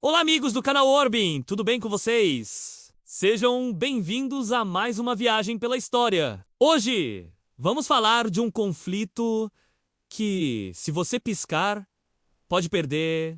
Olá, amigos do canal Orbin, tudo bem com vocês? Sejam bem-vindos a mais uma viagem pela história. Hoje, vamos falar de um conflito que, se você piscar, pode perder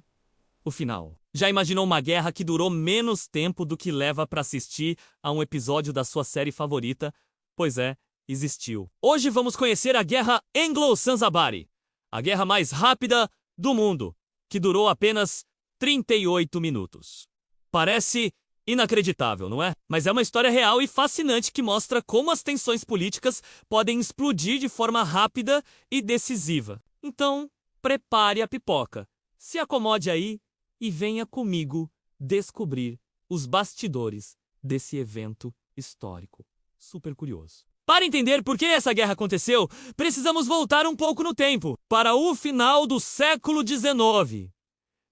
o final. Já imaginou uma guerra que durou menos tempo do que leva para assistir a um episódio da sua série favorita? Pois é, existiu. Hoje vamos conhecer a Guerra Anglo-Zanzibari, a guerra mais rápida do mundo, que durou apenas 38 minutos. Parece inacreditável, não é? Mas é uma história real e fascinante que mostra como as tensões políticas podem explodir de forma rápida e decisiva. Então, prepare a pipoca, se acomode aí e venha comigo descobrir os bastidores desse evento histórico. Super curioso. Para entender por que essa guerra aconteceu, precisamos voltar um pouco no tempo, para o final do século XIX.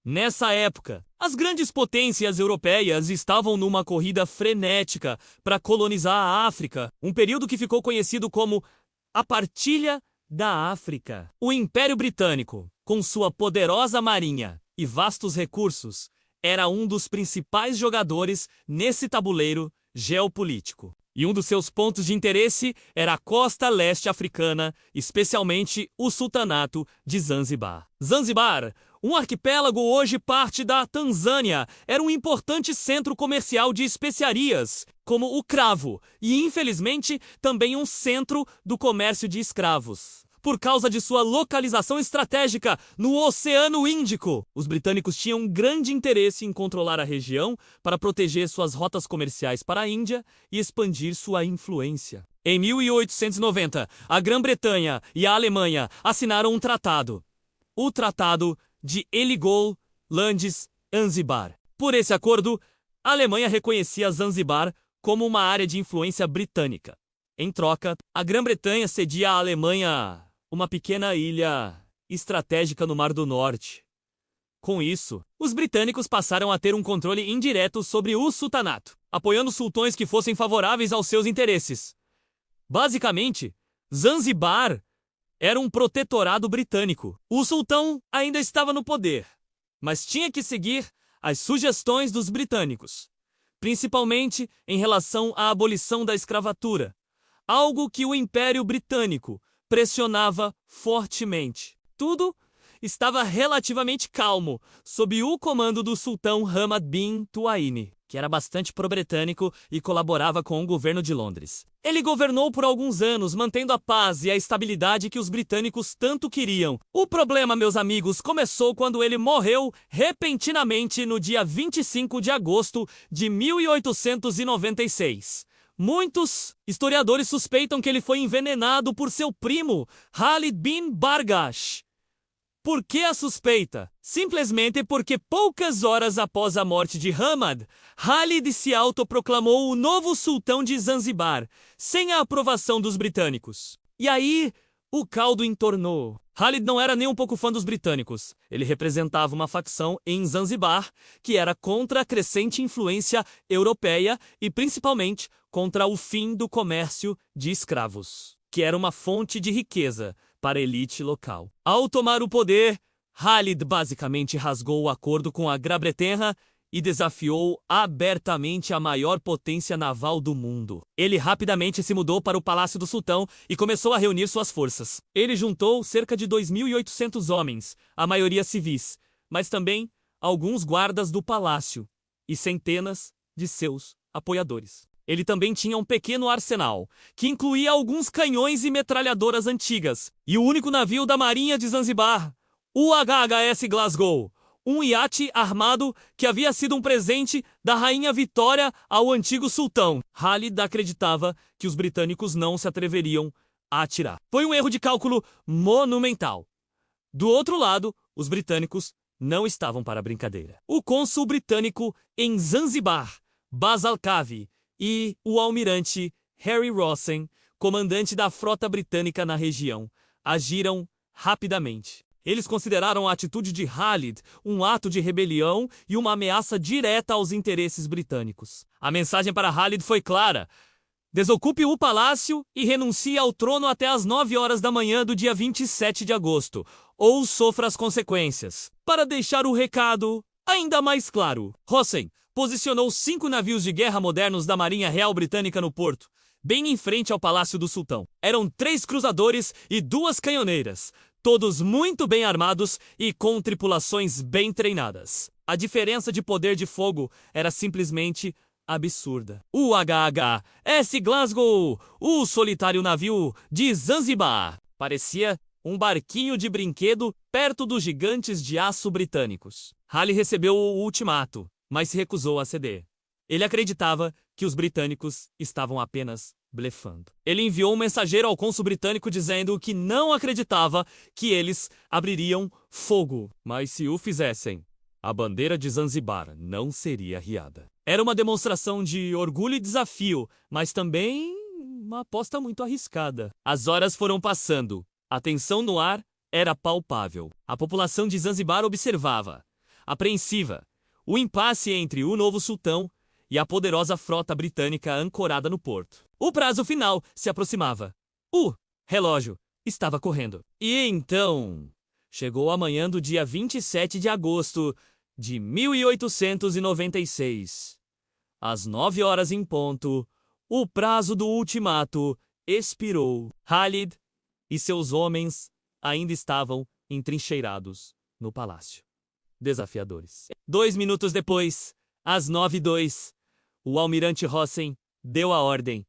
Nessa época, as grandes potências europeias estavam numa corrida frenética para colonizar a África, um período que ficou conhecido como a Partilha da África. O Império Britânico, com sua poderosa marinha e vastos recursos, era um dos principais jogadores nesse tabuleiro geopolítico. E um dos seus pontos de interesse era a costa leste africana, especialmente o Sultanato de Zanzibar. Zanzibar, um arquipélago hoje parte da Tanzânia, era um importante centro comercial de especiarias, como o cravo, e infelizmente também um centro do comércio de escravos. Por causa de sua localização estratégica no Oceano Índico, os britânicos tinham um grande interesse em controlar a região para proteger suas rotas comerciais para a Índia e expandir sua influência. Em 1890, a Grã-Bretanha e a Alemanha assinaram um tratado, o Tratado de Heligoland-Zanzibar. Por esse acordo, a Alemanha reconhecia Zanzibar como uma área de influência britânica. Em troca, a Grã-Bretanha cedia à Alemanha uma pequena ilha estratégica no Mar do Norte. Com isso, os britânicos passaram a ter um controle indireto sobre o sultanato, apoiando sultões que fossem favoráveis aos seus interesses. Basicamente, Zanzibar era um protetorado britânico. O sultão ainda estava no poder, mas tinha que seguir as sugestões dos britânicos, principalmente em relação à abolição da escravatura, algo que o Império Britânico pressionava fortemente. Tudo estava relativamente calmo sob o comando do sultão Hamad bin Tuaini, que era bastante pro-britânico e colaborava com o governo de Londres. Ele governou por alguns anos, mantendo a paz e a estabilidade que os britânicos tanto queriam. O problema, meus amigos, começou quando ele morreu repentinamente no dia 25 de agosto de 1896. Muitos historiadores suspeitam que ele foi envenenado por seu primo, Khalid bin Bargash. Por que a suspeita? Simplesmente porque poucas horas após a morte de Hamad, Khalid se autoproclamou o novo sultão de Zanzibar, sem a aprovação dos britânicos. E aí, o caldo entornou. Khalid não era nem um pouco fã dos britânicos. Ele representava uma facção em Zanzibar que era contra a crescente influência europeia e principalmente contra o fim do comércio de escravos, que era uma fonte de riqueza para a elite local. Ao tomar o poder, Khalid basicamente rasgou o acordo com a Grã-Bretanha e desafiou abertamente a maior potência naval do mundo. Ele rapidamente se mudou para o Palácio do Sultão e começou a reunir suas forças. Ele juntou cerca de 2.800 homens, a maioria civis, mas também alguns guardas do palácio e centenas de seus apoiadores. Ele também tinha um pequeno arsenal, que incluía alguns canhões e metralhadoras antigas, e o único navio da Marinha de Zanzibar, o HHS Glasgow, um iate armado que havia sido um presente da Rainha Vitória ao antigo sultão. Khalid acreditava que os britânicos não se atreveriam a atirar. Foi um erro de cálculo monumental. Do outro lado, os britânicos não estavam para brincadeira. O cônsul britânico em Zanzibar, Baz al-Kavi, e o almirante Harry Rossen, comandante da frota britânica na região, agiram rapidamente. Eles consideraram a atitude de Khalid um ato de rebelião e uma ameaça direta aos interesses britânicos. A mensagem para Khalid foi clara: desocupe o palácio e renuncie ao trono até às 9 horas da manhã do dia 27 de agosto, ou sofra as consequências. Para deixar o recado, ainda mais claro. Hossein posicionou 5 navios de guerra modernos da Marinha Real Britânica no porto, bem em frente ao Palácio do Sultão. Eram 3 cruzadores e 2 canhoneiras, todos muito bem armados e com tripulações bem treinadas. A diferença de poder de fogo era simplesmente absurda. O HHS Glasgow, o solitário navio de Zanzibar, parecia um barquinho de brinquedo perto dos gigantes de aço britânicos. Halley recebeu o ultimato, mas se recusou a ceder. Ele acreditava que os britânicos estavam apenas blefando. Ele enviou um mensageiro ao cônsul britânico dizendo que não acreditava que eles abririam fogo, mas se o fizessem, a bandeira de Zanzibar não seria arriada. Era uma demonstração de orgulho e desafio, mas também uma aposta muito arriscada. As horas foram passando. A tensão no ar era palpável. A população de Zanzibar observava, apreensiva, o impasse entre o novo sultão e a poderosa frota britânica ancorada no porto. O prazo final se aproximava. O relógio estava correndo. E então chegou a manhã do dia 27 de agosto de 1896. Às 9 horas em ponto, o prazo do ultimato expirou. Khalid e seus homens ainda estavam entrincheirados no palácio. Desafiadores. 2 minutos depois, às 9h02, o almirante Hossein deu a ordem: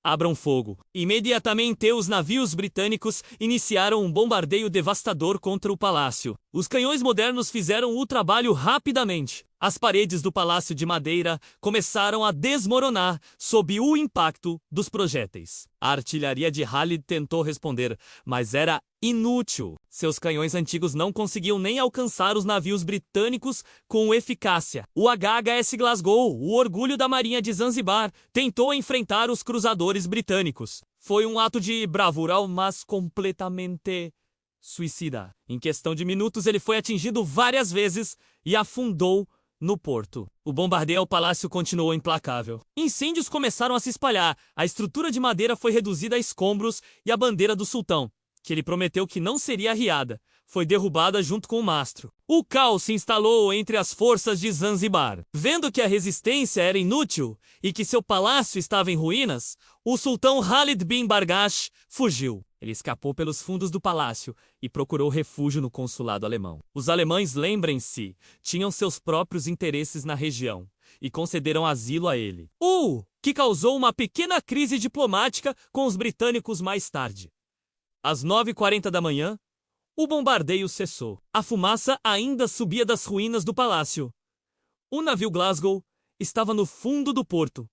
abram fogo. Imediatamente, os navios britânicos iniciaram um bombardeio devastador contra o palácio. Os canhões modernos fizeram o trabalho rapidamente. As paredes do palácio de madeira começaram a desmoronar sob o impacto dos projéteis. A artilharia de Khalid tentou responder, mas era inútil. Seus canhões antigos não conseguiam nem alcançar os navios britânicos com eficácia. O HHS Glasgow, o orgulho da Marinha de Zanzibar, tentou enfrentar os cruzadores britânicos. Foi um ato de bravura, mas completamente suicida. Em questão de minutos, ele foi atingido várias vezes e afundou no porto. O bombardeio ao palácio continuou implacável. Incêndios começaram a se espalhar, a estrutura de madeira foi reduzida a escombros e a bandeira do sultão, que ele prometeu que não seria arriada, foi derrubada junto com o mastro. O caos se instalou entre as forças de Zanzibar. Vendo que a resistência era inútil e que seu palácio estava em ruínas, o sultão Khalid bin Bargash fugiu. Ele escapou pelos fundos do palácio e procurou refúgio no consulado alemão. Os alemães, lembrem-se, tinham seus próprios interesses na região e concederam asilo a ele. O que causou uma pequena crise diplomática com os britânicos mais tarde. Às 9h40 da manhã, o bombardeio cessou. A fumaça ainda subia das ruínas do palácio. O navio Glasgow estava no fundo do porto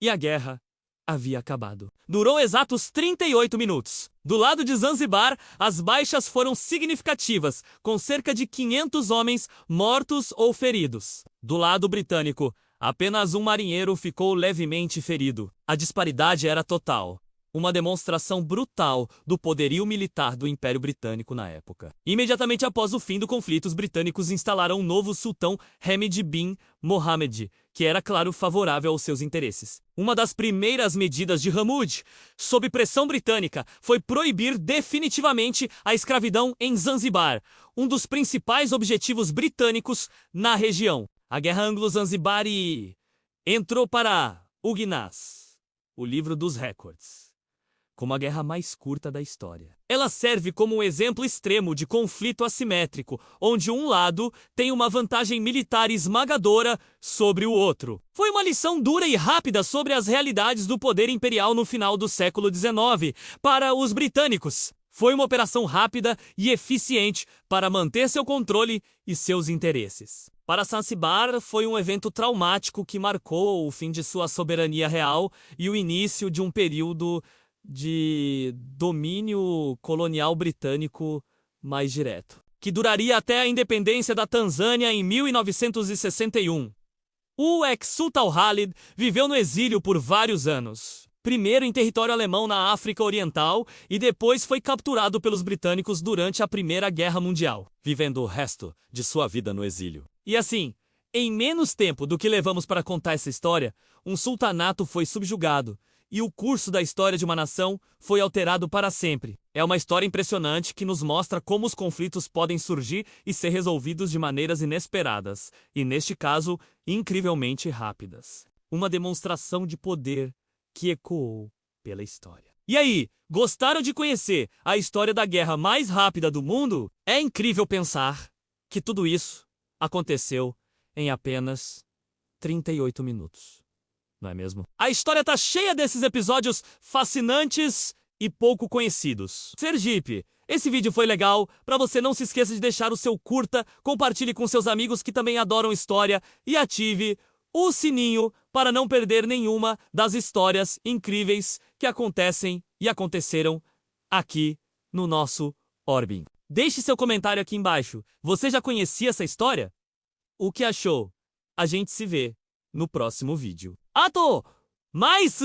e a guerra havia acabado. Durou exatos 38 minutos. Do lado de Zanzibar, as baixas foram significativas, com cerca de 500 homens mortos ou feridos. Do lado britânico, apenas um marinheiro ficou levemente ferido. A disparidade era total. Uma demonstração brutal do poderio militar do Império Britânico na época. Imediatamente após o fim do conflito, os britânicos instalaram um novo sultão, Hamid bin Mohammed, que era, claro, favorável aos seus interesses. Uma das primeiras medidas de Hamud, sob pressão britânica, foi proibir definitivamente a escravidão em Zanzibar, um dos principais objetivos britânicos na região. A Guerra Anglo-Zanzibari entrou para o Guinness, o livro dos recordes, como a guerra mais curta da história. Ela serve como um exemplo extremo de conflito assimétrico, onde um lado tem uma vantagem militar esmagadora sobre o outro. Foi uma lição dura e rápida sobre as realidades do poder imperial no final do século XIX para os britânicos. Foi uma operação rápida e eficiente para manter seu controle e seus interesses. Para Zanzibar, foi um evento traumático que marcou o fim de sua soberania real e o início de um período de domínio colonial britânico mais direto, que duraria até a independência da Tanzânia em 1961. O ex-sultão Khalid viveu no exílio por vários anos. Primeiro em território alemão na África Oriental e depois foi capturado pelos britânicos durante a Primeira Guerra Mundial, vivendo o resto de sua vida no exílio. E assim, em menos tempo do que levamos para contar essa história, um sultanato foi subjugado e o curso da história de uma nação foi alterado para sempre. É uma história impressionante que nos mostra como os conflitos podem surgir e ser resolvidos de maneiras inesperadas, e neste caso, incrivelmente rápidas. Uma demonstração de poder que ecoou pela história. E aí, gostaram de conhecer a história da guerra mais rápida do mundo? É incrível pensar que tudo isso aconteceu em apenas 38 minutos. Não é mesmo? A história tá cheia desses episódios fascinantes e pouco conhecidos. Sergipe, esse vídeo foi legal. Pra você, não se esqueça de deixar o seu curta, compartilhe com seus amigos que também adoram história e ative o sininho para não perder nenhuma das histórias incríveis que acontecem e aconteceram aqui no nosso Orbim. Deixe seu comentário aqui embaixo. Você já conhecia essa história? O que achou? A gente se vê no próximo vídeo. Ato! Mais!